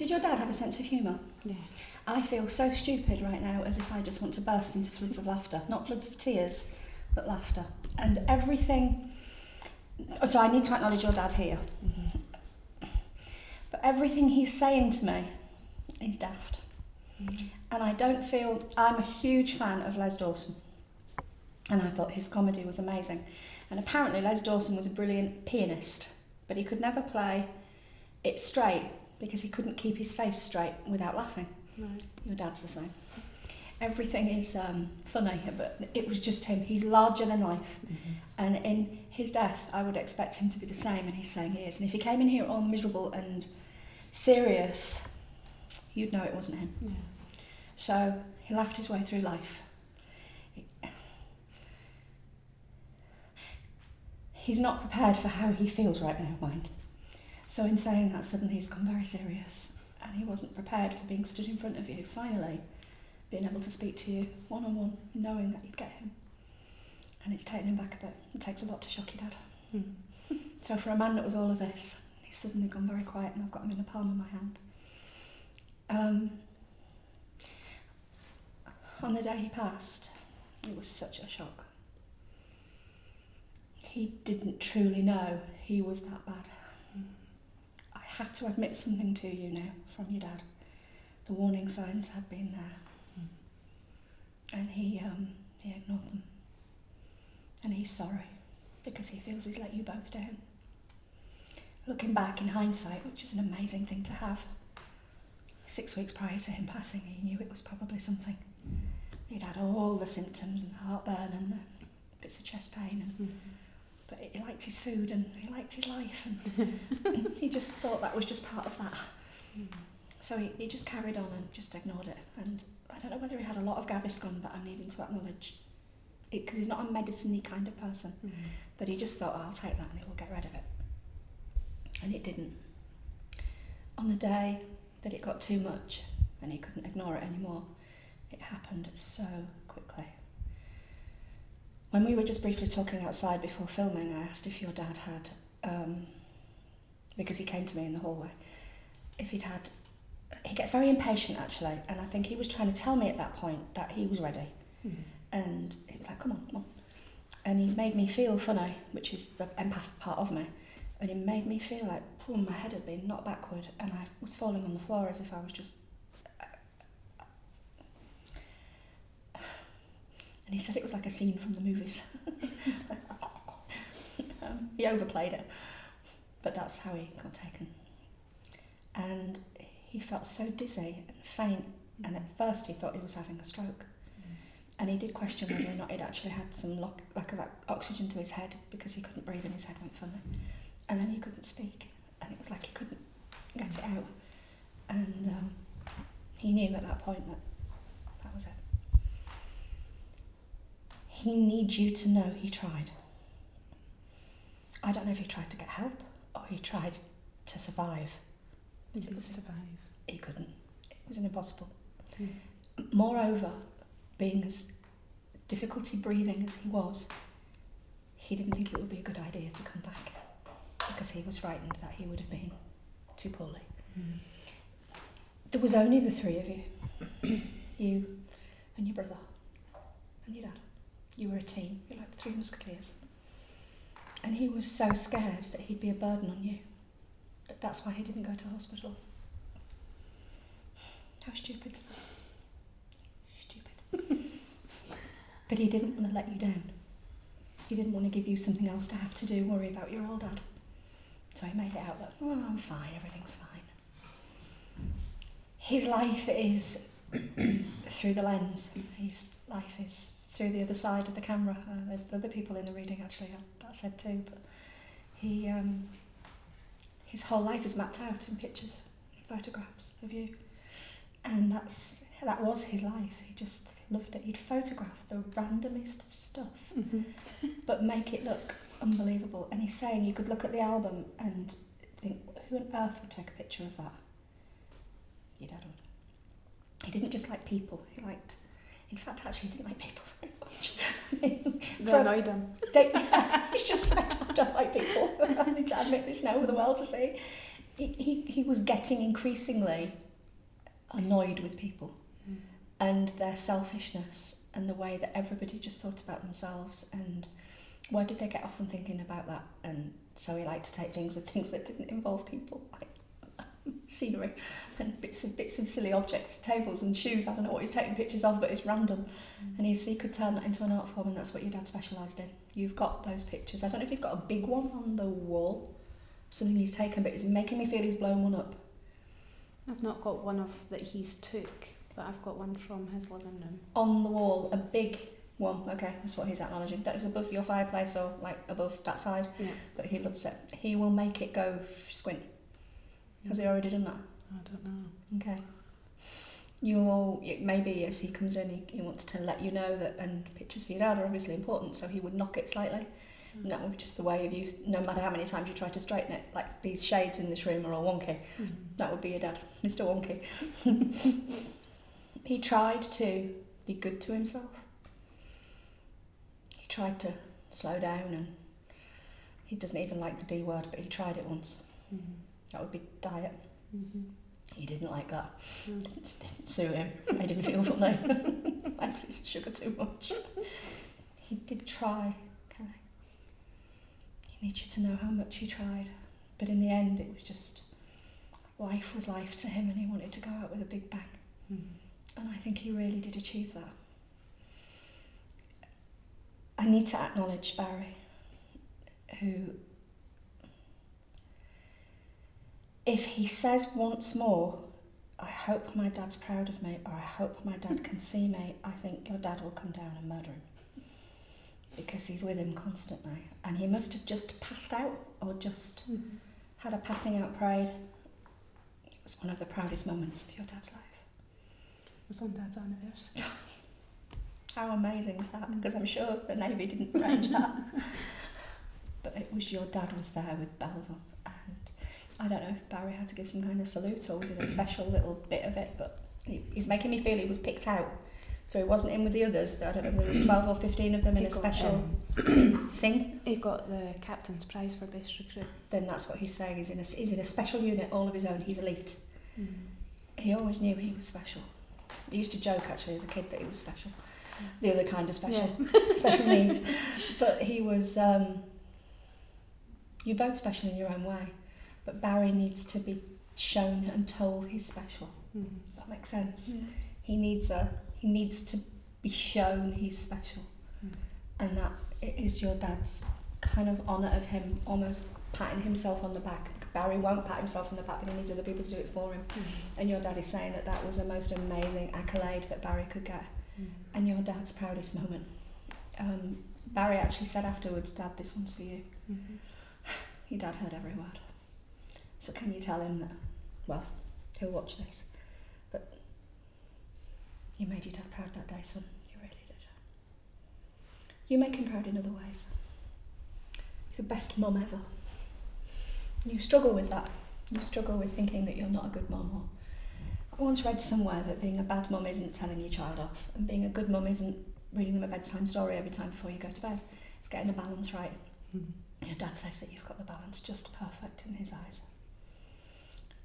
Did your dad have a sense of humour? Yes. I feel so stupid right now, as if I just want to burst into floods of laughter. Not floods of tears, but laughter. And everything... So I need to acknowledge your dad here. Mm-hmm. But everything he's saying to me is daft. Mm-hmm. And I don't feel... I'm a huge fan of Les Dawson. And I thought his comedy was amazing. And apparently Les Dawson was a brilliant pianist, but he could never play it straight because he couldn't keep his face straight without laughing. Right. Your dad's the same. Everything is funny, but it was just him. He's larger than life. Mm-hmm. And in his death, I would expect him to be the same, and he's saying he is. And if he came in here all miserable and serious, you'd know it wasn't him. Yeah. So he laughed his way through life. He's not prepared for how he feels right now, mind. So in saying that, suddenly he's gone very serious, and he wasn't prepared for being stood in front of you, finally being able to speak to you one-on-one, knowing that you'd get him. And it's taken him back a bit. It takes a lot to shock your dad. Mm. So for a man that was all of this, he's suddenly gone very quiet, and I've got him in the palm of my hand. On the day he passed, it was such a shock. He didn't truly know he was that bad. I have to admit something to you now from your dad. The warning signs had been there. And he ignored them. And he's sorry, because he feels he's let you both down. Looking back in hindsight, which is an amazing thing to have, 6 weeks prior to him passing, he knew it was probably something. He'd had all the symptoms and the heartburn and the bits of chest pain, and but he liked his food and he liked his life, and he just thought that was just part of that. So he just carried on and just ignored it. And I don't know whether he had a lot of Gaviscon, but I'm needing to acknowledge it, because he's not a medicine-y kind of person. But he just thought, oh, I'll take that and it will get rid of it. And it didn't. On the day that it got too much and he couldn't ignore it anymore, it happened so quickly. When we were just briefly talking outside before filming, I asked if your dad had, because he came to me in the hallway, if he'd had, he gets very impatient actually, and I think he was trying to tell me at that point that he was ready. And he was like, come on. And he made me feel funny, which is the empath part of me, and he made me feel like my head had been knocked backward and I was falling on the floor as if I was just... And he said it was like a scene from the movies. He overplayed it, but that's how he got taken. And he felt so dizzy and faint, and at first he thought he was having a stroke. And he did question whether or not he'd actually had some lack of oxygen to his head, because he couldn't breathe and his head went funny. And then he couldn't speak, and it was like he couldn't get it out. And he knew at that point that that was it. He needs you to know he tried. I don't know if he tried to get help or he tried to survive. But it was survive. He couldn't. It was impossible. Yeah. Moreover, being as difficulty breathing as he was, he didn't think it would be a good idea to come back, because he was frightened that he would have been too poorly. There was only the three of you, you and your brother and your dad. You were a team. You're like the Three Musketeers. And he was so scared that he'd be a burden on you. That's why he didn't go to hospital. How stupid. Stupid. But he didn't want to let you down. He didn't want to give you something else to have to do, worry about your old dad. So he made it out that, oh, I'm fine, everything's fine. His life is through the lens. His life is through the other side of the camera. The other people in the reading actually had that said too, but he, his whole life is mapped out in pictures, photographs of you, and that was his life. He just loved it. He'd photograph the randomest of stuff, but make it look unbelievable. And he's saying you could look at the album and think, who on earth would take a picture of that? Your dad would. He didn't just like people. He liked. In fact, actually, he didn't like people very much. They annoyed him. He's just said, I don't like people. I need to admit this now for the world to see. he was getting increasingly annoyed with people and their selfishness and the way that everybody just thought about themselves, and why did they get off on thinking about that? And so he liked to take things that didn't involve people, like scenery and bits of silly objects, tables and shoes. I don't know what he's taking pictures of, but it's random. And he could turn that into an art form, and that's what your dad specialised in. You've got those pictures. I don't know if you've got a big one on the wall, something he's taken, but it's making me feel he's blown one up. I've not got one of that he's took, but I've got one from his living room. On the wall, a big one. Okay, that's what he's acknowledging. That was above your fireplace or like above that side. Yeah. But he loves it. He will make it go squint. Has he already done that? I don't know. Okay. Maybe as he comes in, he wants to let you know that, and pictures for your dad are obviously important, so he would knock it slightly. And that would be just the way of you, no matter how many times you try to straighten it, like these shades in this room are all wonky. That would be your dad, Mr. Wonky. He tried to be good to himself. He tried to slow down, and he doesn't even like the D word, but he tried it once. That would be diet. He didn't like that. It didn't suit him. Made him feel funny. Likes his sugar too much. He did try, Kelly. He needs you to know how much he tried. But in the end, it was just, life was life to him, and he wanted to go out with a big bang. And I think he really did achieve that. I need to acknowledge Barry, who, if he says once more, I hope my dad's proud of me, or I hope my dad can see me, I think your dad will come down and murder him. Because he's with him constantly. And he must have just passed out, or just had a passing out pride. It was one of the proudest moments of your dad's life. It was on Dad's anniversary. How amazing is that? Because I'm sure the Navy didn't arrange that. But it was your dad was there with bells on. And I don't know if Barry had to give some kind of salute, or was it a special little bit of it, but he's making me feel he was picked out. So he wasn't in with the others. I don't know if there was 12 or 15 of them in a special thing. He got the captain's prize for best recruit. Then that's what he's saying. He's in a special unit all of his own. He's elite. He always knew he was special. He used to joke actually as a kid that he was special. The other kind of special. Special needs. But he was... you're both special in your own way. But Barry needs to be shown and told he's special. Does that make sense? He needs to be shown he's special. And that it is your dad's kind of honour of him almost patting himself on the back. Barry won't pat himself on the back, but he needs other people to do it for him. And your dad is saying that that was the most amazing accolade that Barry could get. And your dad's proudest moment. Barry actually said afterwards, Dad, this one's for you. Your dad heard every word. So can you tell him that, well, he'll watch this, but you made your dad proud that day, son. You really did. You make him proud in other ways. You're the best mum ever. You struggle with that. You struggle with thinking that you're not a good mum. Or I once read somewhere that being a bad mum isn't telling your child off, and being a good mum isn't reading them a bedtime story every time before you go to bed. It's getting the balance right. Your dad says that you've got the balance just perfect in his eyes.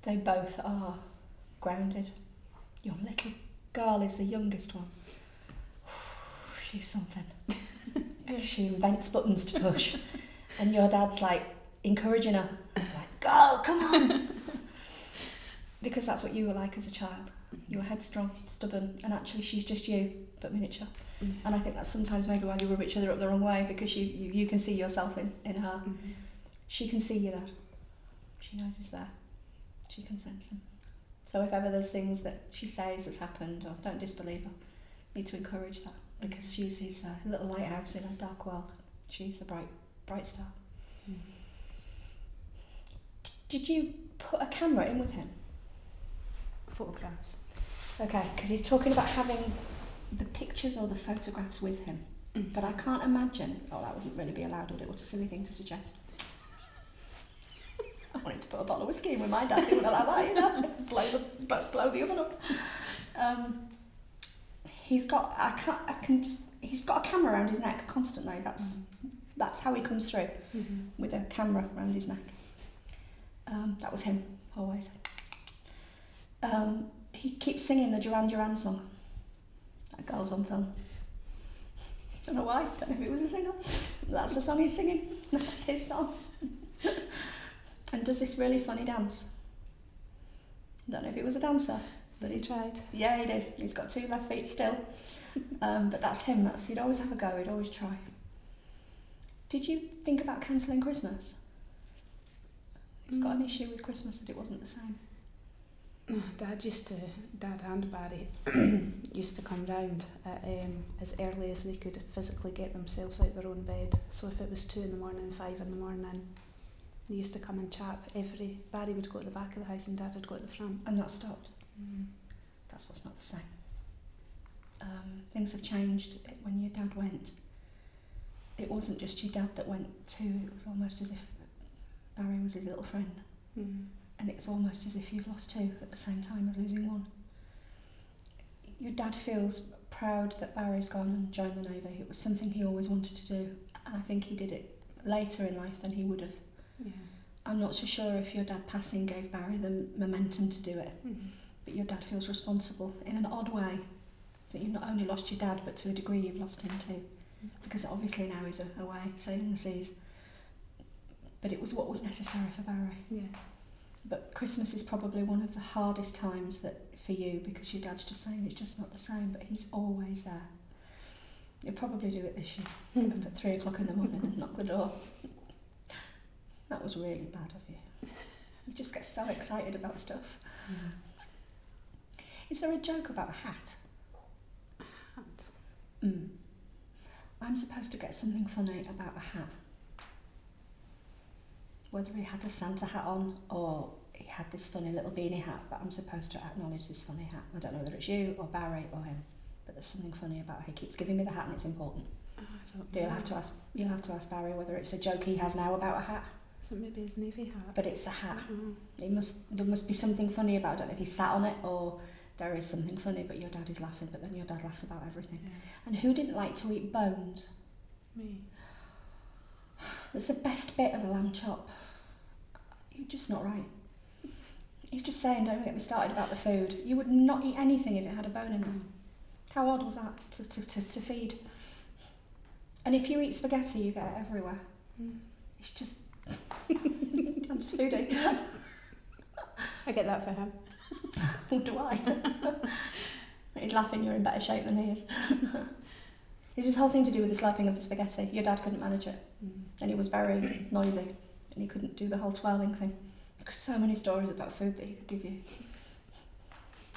They both are grounded. Your little girl is the youngest one. She's something. She invents buttons to push. And your dad's like encouraging her. Like, go, come on. Because that's what you were like as a child. You were headstrong, stubborn, and actually she's just you, but miniature. And I think that's sometimes maybe why you rub each other up the wrong way, because you can see yourself in her. She can see you there. She knows he's there. She can sense him. So if ever there's things that she says has happened, or don't disbelieve her, you need to encourage that, because she's his little lighthouse in a dark world. She's the bright star. Did you put a camera in with him? Photographs. Okay, because he's talking about having the pictures or the photographs with him. But I can't imagine, that wouldn't really be allowed, would it? What a silly thing to suggest. I wanted to put a bottle of whiskey in with my dad, he wouldn't allow that, you know, blow the oven up. He's got a camera around his neck constantly. That's how he comes through, with a camera around his neck. That was him. always. He keeps singing the Duran Duran song. That girl's on film. Don't know why, don't know if he was a singer. That's the song he's singing. That's his song. And does this really funny dance. Don't know if he was a dancer, but He tried. Yeah, he did. He's got 2 left feet still. But that's him. He'd always have a go. He'd always try. Did you think about cancelling Christmas? He's got an issue with Christmas that it wasn't the same. Dad and Barry used to come round at, as early as they could physically get themselves out their own bed. So if it was 2 in the morning, 5 in the morning, they used to come and chat. Barry would go to the back of the house and Dad would go at the front. And that stopped. That's what's not the same. Things have changed when your dad went. It wasn't just your dad that went too, it was almost as if Barry was his little friend. And it's almost as if you've lost 2 at the same time as losing 1. Your dad feels proud that Barry's gone and joined the Navy. It was something he always wanted to do, and I think he did it later in life than he would have. Yeah. I'm not so sure if your dad passing gave Barry the momentum to do it, but your dad feels responsible in an odd way, that you've not only lost your dad, but to a degree you've lost him too, because obviously now he's away sailing the seas. But it was what was necessary for Barry. Yeah. But Christmas is probably one of the hardest times that for you, because your dad's just saying it's just not the same, but he's always there. You'll probably do it this year, up at 3 o'clock in the morning and knock the door. That was really bad of you. You just get so excited about stuff. Is there a joke about a hat? A hat? I'm supposed to get something funny about a hat. Whether he had a Santa hat on or he had this funny little beanie hat, but I'm supposed to acknowledge this funny hat. I don't know whether it's you or Barry or him, but there's something funny about it. He keeps giving me the hat and it's important. You'll have to ask Barry whether it's a joke he has now about a hat. So maybe his navy hat. But it's a hat. There must be something funny about it. I don't know if he sat on it or there is something funny, but your dad is laughing, but then your dad laughs about everything. Yeah. And who didn't like to eat bones? Me. That's the best bit of a lamb chop. You're just not right. He's just saying, don't get me started about the food. You would not eat anything if it had a bone in it. How odd was that to feed? And if you eat spaghetti, you get it everywhere. It's just... Dad's a foodie. I get that for him. What do I? He's laughing, you're in better shape than he is. It's this whole thing to do with the slurping of the spaghetti. Your dad couldn't manage it. And he was very noisy. And he couldn't do the whole twirling thing. Because so many stories about food that he could give you.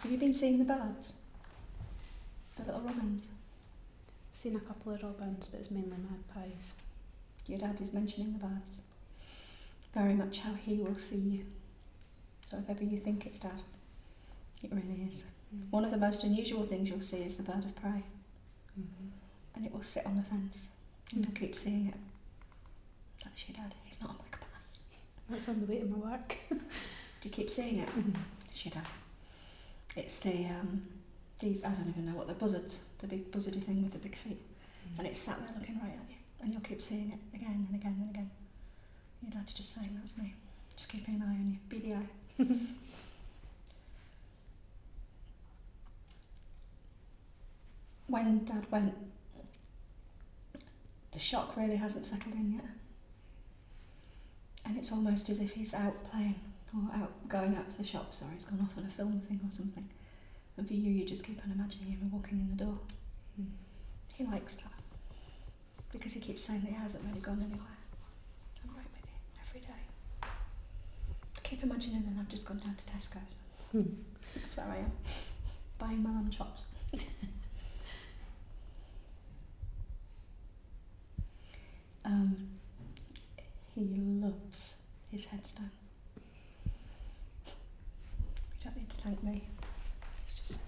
Have you been seeing the birds? The little robins? I've seen a couple of robins, but it's mainly magpies. Your dad is mentioning the birds. Very much how he will see you. So if ever you think it's Dad, it really is. One of the most unusual things you'll see is the bird of prey. And it will sit on the fence. And you'll keep seeing it. That's your dad. He's not a magpie. That's on the way to my work. Do you keep seeing it? It's your dad. It's the I don't even know what the buzzards, the big buzzardy thing with the big feet. And it's sat there looking right at you. And you'll keep seeing it again and again and again. Your dad's just saying, that's me. Just keeping an eye on you. Beady eye. When Dad went, the shock really hasn't settled in yet. And it's almost as if he's out playing or out going out to the shops, or he's gone off on a film thing or something. And for you, you just keep on imagining him walking in the door. He likes that. Because he keeps saying that he hasn't really gone anywhere. I'm right with you every day. I keep imagining that I've just gone down to Tesco's. That's where I am. Buying my lamb chops. He loves his headstone. You don't need to thank me. He's just said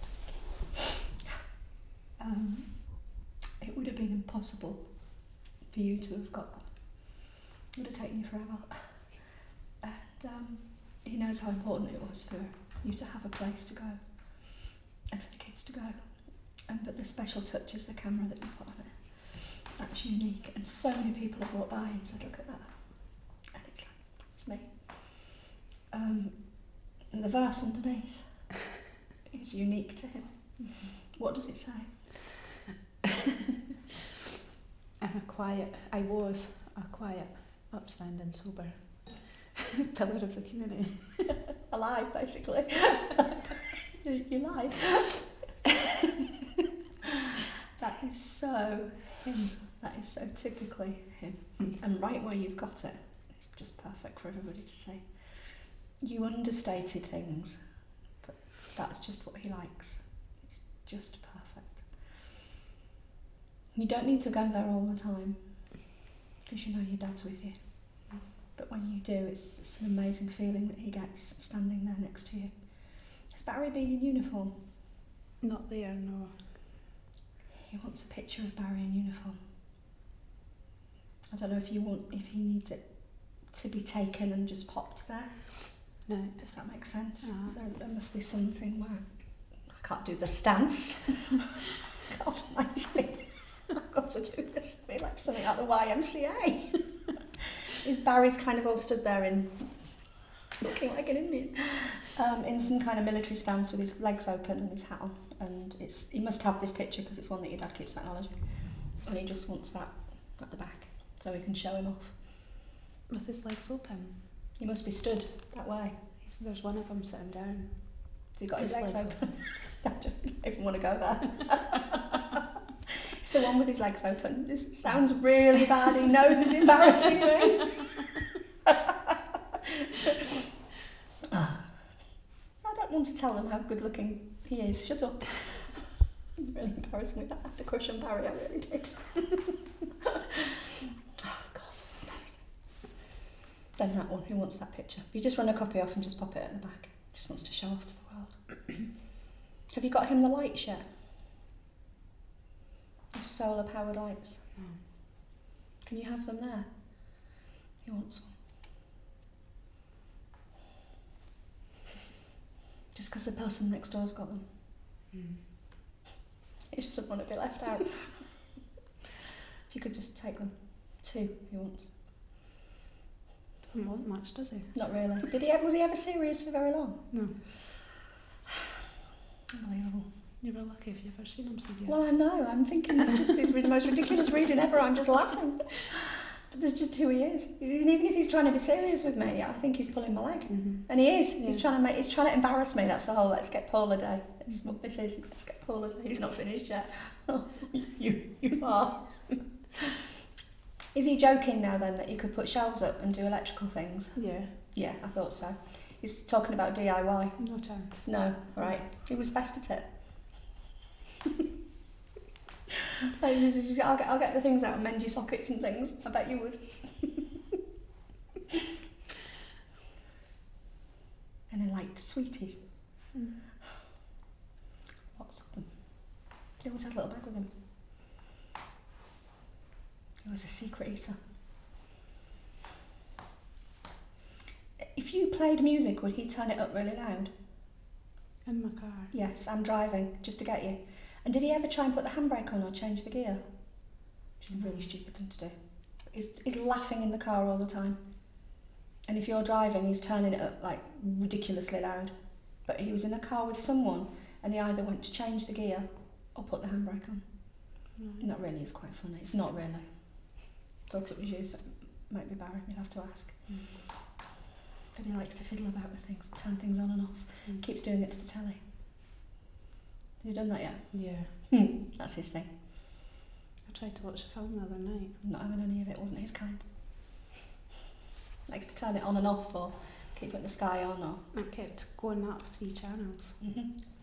it would have been impossible for you to have got that. It would have taken you forever. And he knows how important it was for you to have a place to go and for the kids to go. But the special touch is the camera that you put on it. That's unique. And so many people have walked by and said, look at that. And it's like, it's me. And the verse underneath is unique to him. What does it say? I was a quiet, upstanding, sober pillar of the community. A lie, basically. You lied. That is so him. That is so typically him. And right where you've got it, it's just perfect for everybody to say. You understated things, but that's just what he likes. It's just perfect. You don't need to go there all the time, because you know your dad's with you. But when you do, it's an amazing feeling that he gets standing there next to you. Has Barry been in uniform? Not there, no. He wants a picture of Barry in uniform. I don't know if he needs it to be taken and just popped there. No. If that makes sense. There must be something where I can't do the stance. God almighty. I've got to do this. I feel like something out of the YMCA. Barry's kind of all stood there in looking like an Indian, in some kind of military stance with his legs open and his hat on. And he must have this picture because it's one that your dad keeps acknowledging. And he just wants that at the back so he can show him off. With his legs open? He must be stood that way. There's one of them sitting down. So he got his legs open. I don't even want to go there. It's the one with his legs open. This sounds really bad. He knows it's embarrassing me. I don't want to tell them how good looking he is. Shut up. You really embarrassed me. I had to crush on Barry, I really did. Oh God, embarrassing. Then that one, who wants that picture? You just run a copy off and just pop it at the back. Just wants to show off to the world. Have you got him the lights yet? The solar powered lights. No. Can you have them there? He wants one. Just because the person next door's got them. He doesn't want to be left out. If you could just take them. 2, he wants. Doesn't want much, does he? Not really. Was he ever serious for very long? No. Unbelievable. You were lucky if you've ever seen him serious. Well, I know. I'm thinking it's just the most ridiculous reading ever. I'm just laughing. But that's just who he is. And even if he's trying to be serious with me, I think he's pulling my leg. Mm-hmm. And he is. Yeah. He's trying to embarrass me. That's the whole let's get Paula day. That's what this is. Let's get Paula day. He's not finished yet. Oh, you are. Is he joking now then that you could put shelves up and do electrical things? Yeah. Yeah, I thought so. He's talking about DIY. No chance. No, right. He was best at it. Like, I'll get the things out and mend your sockets and things. I bet you would. And he liked sweeties. Lots of them. He always had a little bag with him. He was a secret eater. If you played music, would he turn it up really loud? In my car? Yes, I'm driving, just to get you. And did he ever try and put the handbrake on or change the gear? Which is a really stupid thing to do. He's laughing in the car all the time. And if you're driving, he's turning it up like ridiculously loud. But he was in a car with someone and he either went to change the gear or put the handbrake on. Right. And that really is quite funny. It's not really. Thought it was you, so it might be Barry. You'll have to ask. But he likes to fiddle about with things, turn things on and off. Keeps doing it to the telly. Has he done that yet? Yeah. That's his thing. I tried to watch a film the other night. Not having any of it, wasn't his kind. Likes to turn it on and off or keep it in the sky on or... It kept going up 3 channels.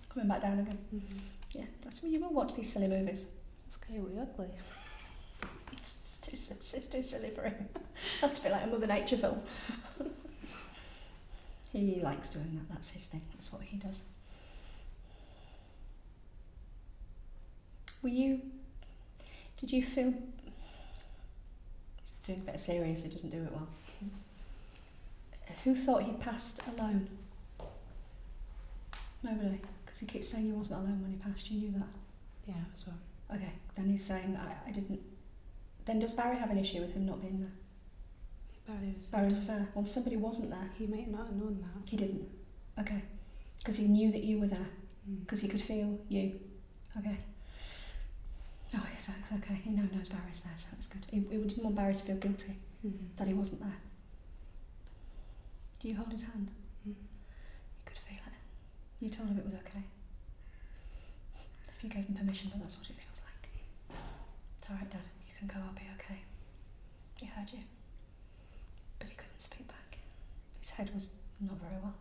Coming back down again. Yeah, that's why you will watch these silly movies. It's coyote ugly. It's too silly for him. Has to be like a Mother Nature film. He likes doing that, that's his thing, that's what he does. Did you feel... He's doing a bit of serious, he doesn't do it well. Who thought he passed alone? Nobody, because he keeps saying he wasn't alone when he passed, you knew that? Yeah, as well. Okay, then he's saying that I didn't... Then does Barry have an issue with him not being there? Barry was Barry was there. Well, somebody wasn't there. He might not have known that. He didn't. Okay. Because he knew that you were there. Because he could feel you. Okay. Oh, it's okay. He now knows Barry's there, so it's good. He didn't want Barry to feel guilty that he wasn't there. Do you hold his hand? You could feel it. You told him it was okay. If you gave him permission, but that's what it feels like. It's alright, Dad. You can go. I'll be okay. He heard you. But he couldn't speak back. His head was not very well.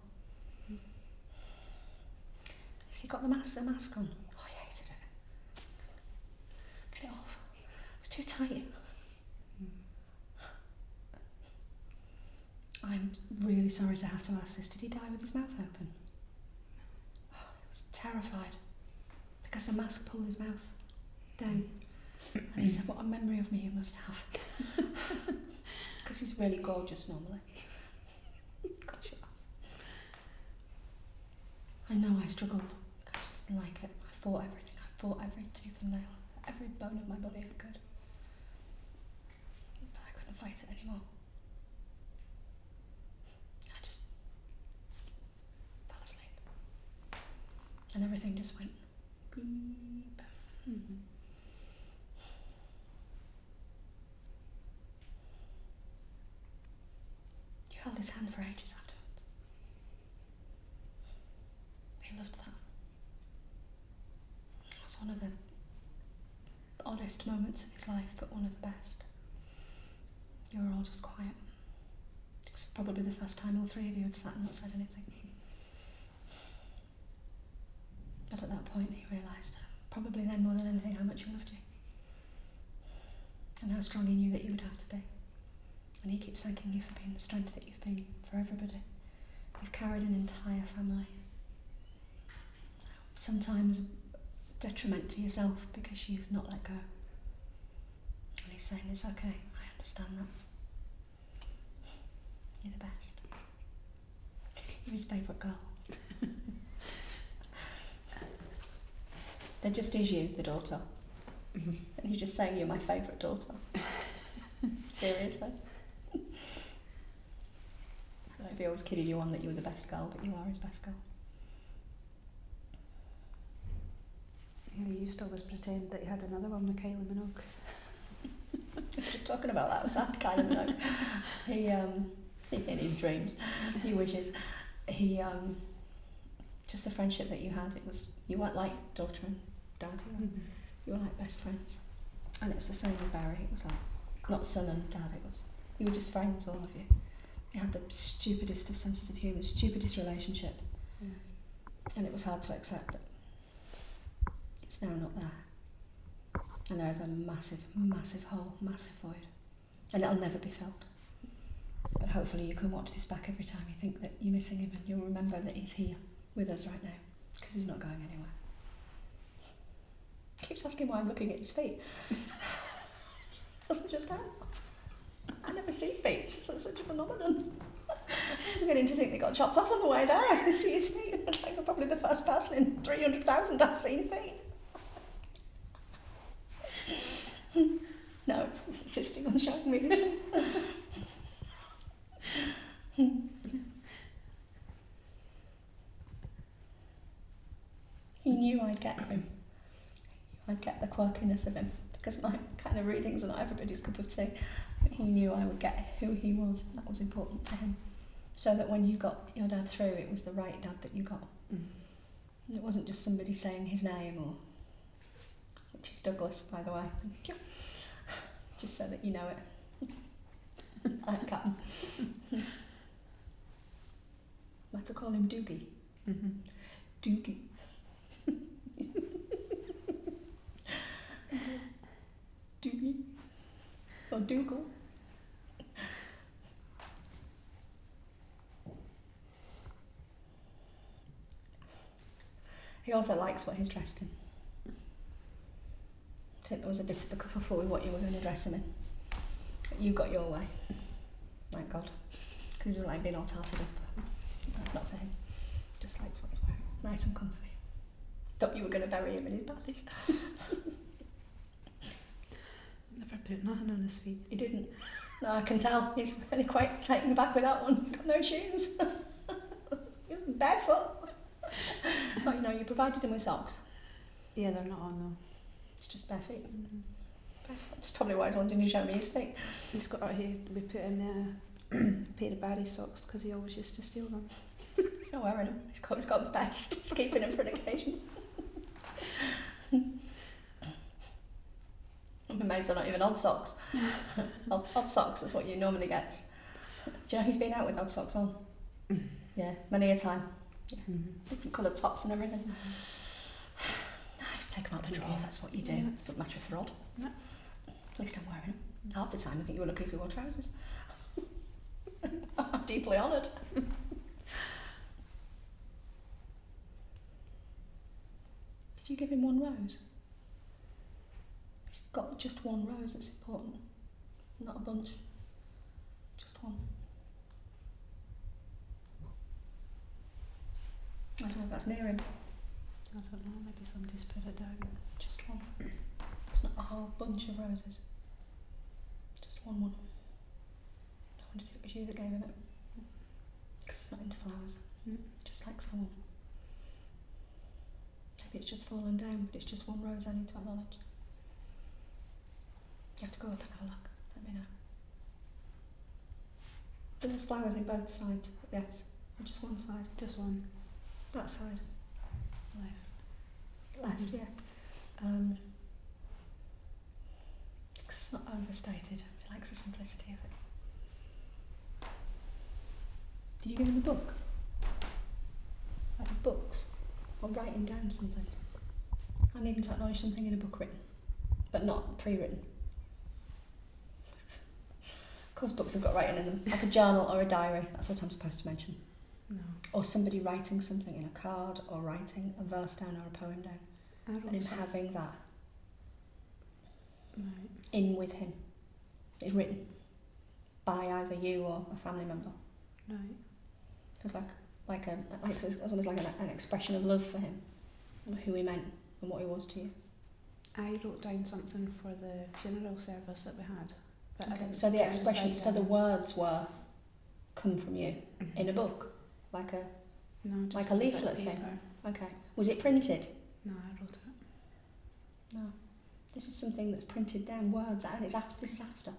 Has he got the mask on? Oh, I hated it. Get it off. It was too tight. I'm really sorry to have to ask this. Did he die with his mouth open? Oh, I was terrified. Because the mask pulled his mouth down. And he said, what a memory of me you must have. Because he's really gorgeous normally. Gosh, yeah. I know I struggled. I just didn't like it. I fought everything. I fought every tooth and nail. Every bone of my body I could. But I couldn't fight it anymore. I just fell asleep. And everything just went beep. You held his hand for ages afterwards. He loved that. It was one of the oddest moments of his life, but one of the best. You were all just quiet. It was probably the first time all three of you had sat and not said anything. But at that point he realised, probably then more than anything, how much he loved you. And how strong he knew that you would have to be. And he keeps thanking you for being the strength that you've been for everybody. You've carried an entire family. Sometimes detriment to yourself because you've not let go. And he's saying, it's okay, I understand that. You're the best. You're his favourite girl. There just is you, the daughter. And he's just saying you're my favourite daughter. Seriously. Like, he always kidded you on that you were the best girl, but you are his best girl. Yeah, he used to always pretend that he had another one with Kylie Minogue. Just talking about that sad Kylie Minogue. He in his dreams, he wishes, just the friendship that you had, you weren't like daughter and dad, you were like best friends. And it's the same with Barry. It was like, not son and dad, you were just friends, all of you. You had the stupidest of senses of humour, stupidest relationship. And it was hard to accept it. It's now not there. And there is a massive, massive hole, massive void. And it'll never be filled. But hopefully you can watch this back every time you think that you're missing him, and you'll remember that he's here with us right now, because he's not going anywhere. He keeps asking why I'm looking at his feet. Doesn't just happen. I never see feet. It's such a phenomenon. I was beginning to think they got chopped off on the way there. I see his feet. I'm probably the first person in 300,000 I've seen feet. No, he's insisting on showing me his feet. He knew I'd get him. I'd get the quirkiness of him, because my kind of readings are not everybody's cup of tea. But he knew I would get who he was, and that was important to him. So that when you got your dad through, it was the right dad that you got. And it wasn't just somebody saying his name, which is Douglas, by the way. Thank you. Just so that you know it. I'm Captain. I had to call him Doogie. Doogie. Doogie. Or Dougal. He also likes what he's dressed in. I think there was a bit of a kerfuffle with what you were going to dress him in. But you got your way. Thank God. Because he's like being all tarted up. That's not for him. Just likes what he's wearing. Nice and comfy. Thought you were going to bury him in his baddies. Never put nothing on his feet. He didn't. No, I can tell. He's really quite taken aback with that one. He's got no shoes. He doesn't barefoot. But you provided him with socks. Yeah, they're not on though. It's just bare feet. Mm-hmm. That's probably why he's wanting to show me his feet. We put in a pair of Barry socks because he always used to steal them. He's not wearing them. He's got the best. He's keeping them for an occasion. I'm amazed they're not even odd socks. Odd socks is what you normally get. Do you know he's been out with odd socks on? Yeah, many a time. Yeah. Mm-hmm. Different coloured tops and everything. Just take them out the drawer, that's what you do. Doesn't matter if they're odd. No. At least I'm wearing them. Half the time I think you were lucky if you wore trousers. I'm deeply honoured. Did you give him one rose? He's got just one rose, that's important. Not a bunch. Just one. I don't know if that's near him. I don't know, maybe somebody's put it down. Just one. It's not a whole bunch of roses. Just one. I wondered if it was you that gave him it. Because he's not into flowers. Just likes the one. Maybe it's just fallen down, but it's just one rose I need to acknowledge. You have to go up and have a look. Let me know. But there's flowers in both sides, yes. Or just one side? Just one. That side? Left, yeah. Because it's not overstated. He likes the simplicity of it. Did you give him a book? Like books? Or writing down something? I need to acknowledge something in a book written, but not pre-written. Of course books have got writing in them, like a journal or a diary, that's what I'm supposed to mention. No. Or somebody writing something in a card, or writing a verse down or a poem down. And him having that in with him. It's written by either you or a family member. Right. It's it's almost like an expression of love for him, and who he meant and what he was to you. I wrote down something for the funeral service that we had. But okay. So the expression, so the words were come from you in a book, like a leaflet thing. Okay. Was it printed? No, I wrote it. No. This is something that's printed down, words, and this is after.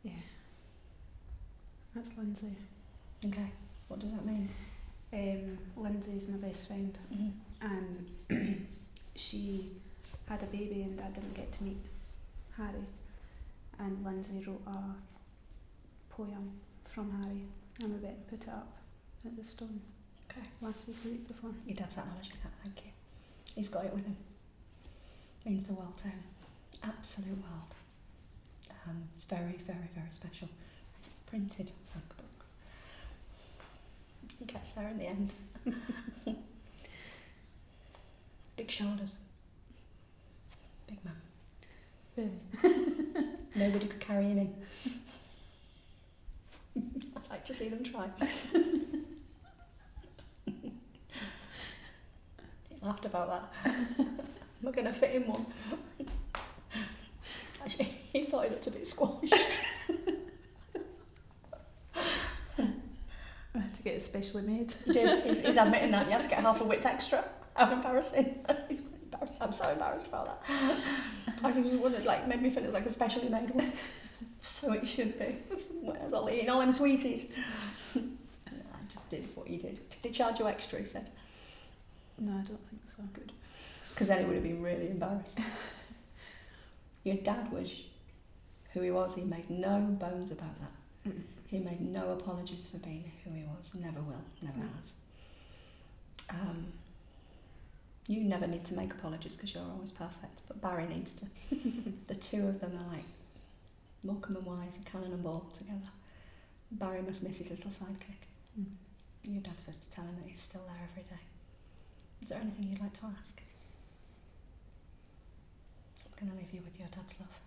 Yeah. That's Lindsay. Okay. What does that mean? Lindsay's my best friend, and she had a baby and I didn't get to meet Harry, and Lindsay wrote a poem from Harry and we went and put it up at the stone. Okay. Last week or week before. Your dad's acknowledging that, thank you. He's got it with him. Means the world to him. Absolute world. It's very, very, very special. It's printed like a book. He gets there in the end. Big shoulders. Big man. Really? Nobody could carry him in. I'd like to see them try. He laughed about that. Am I going to fit in one? Actually, he thought he looked a bit squashed. I had to get it specially made. He did. He's admitting that. You had to get half a width extra. How embarrassing. He's embarrassed. I'm so embarrassed about that. I just wondered, made me feel it was like a specially made one. So it should be. Where's Ollie eating all them sweeties? I just did what he did. Did they charge you extra, he said? No, I don't think so. Good. Because then he would have been really embarrassed. Your dad was who he was. He made no bones about that. He made no apologies for being who he was. Never will. Never has. You never need to make apologies because you're always perfect. But Barry needs to. The two of them are like Morecambe and Wise and Cannon and Ball together. Barry must miss his little sidekick. Your dad says to tell him that he's still there every day. Is there anything you'd like to ask? I'm going to leave you with your dad's love.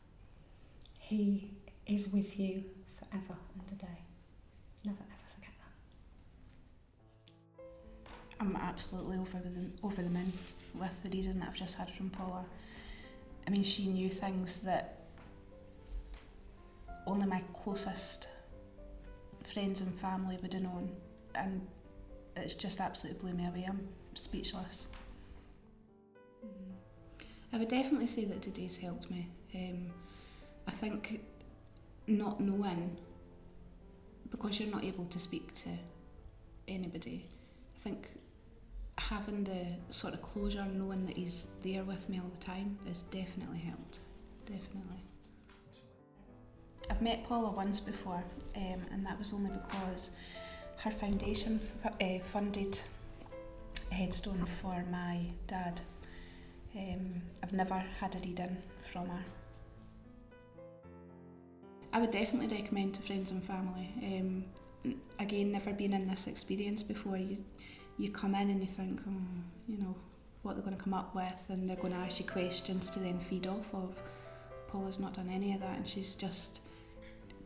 He is with you forever and a day. Never ever forget that. I'm absolutely over the moon with the reading that I've just had from Paula. I mean, she knew things that only my closest friends and family would have known, and it's just absolutely blew me away. I'm speechless. I would definitely say that today's helped me. I think not knowing, because you're not able to speak to anybody, I think having the sort of closure, knowing that he's there with me all the time, has definitely helped. Definitely. I've met Paula once before, and that was only because her foundation funded a headstone for my dad. I've never had a reading from her. I would definitely recommend to friends and family. Again, never been in this experience before. You come in and you think, what they're going to come up with, and they're going to ask you questions to then feed off of. Paula's not done any of that, and she's just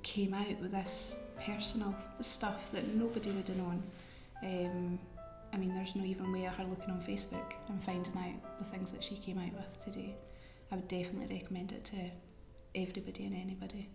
came out with this personal stuff that nobody would have known. There's no even way of her looking on Facebook and finding out the things that she came out with today. I would definitely recommend it to everybody and anybody.